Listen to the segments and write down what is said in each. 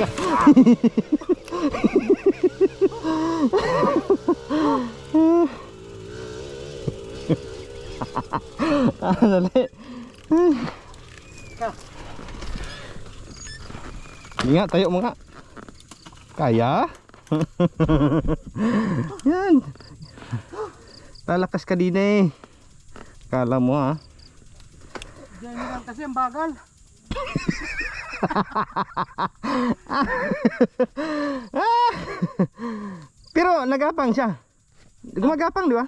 talaga. Dali. Hindi nga, tayo mo nga. Kaya? Yan. Lalakas ka din eh. Kala mo ha. Diyan lang kasi ang bagal. Pero nagapang siya. Gumagapang di ba?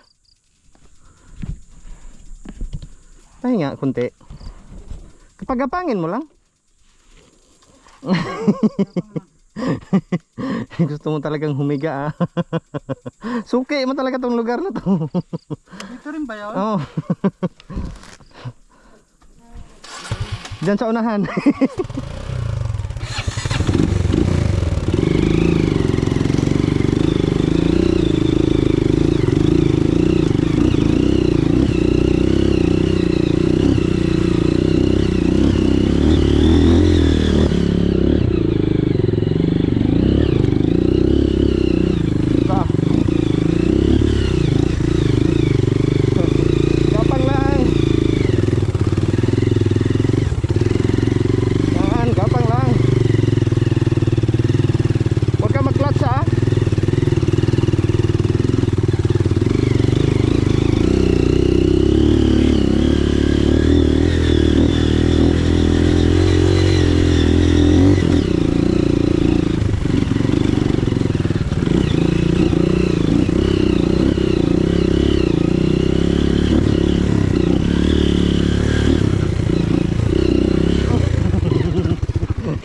Pahinga kunti. Kapag gapangin mo lang. Gusto mo talagang humiga ah. Suki mo talaga tong lugar na to. Dito rin ba yun? Oo. Diyan sa unahan.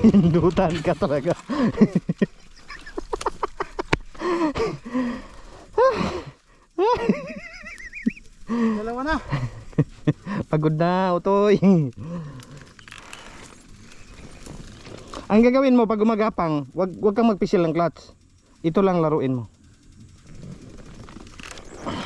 Hindutan ka talaga. Dalawa na. Pagod na, utoy. Ang gagawin mo pag gumagapang, wag kang magpisil ng clutch. Ito lang laruin mo.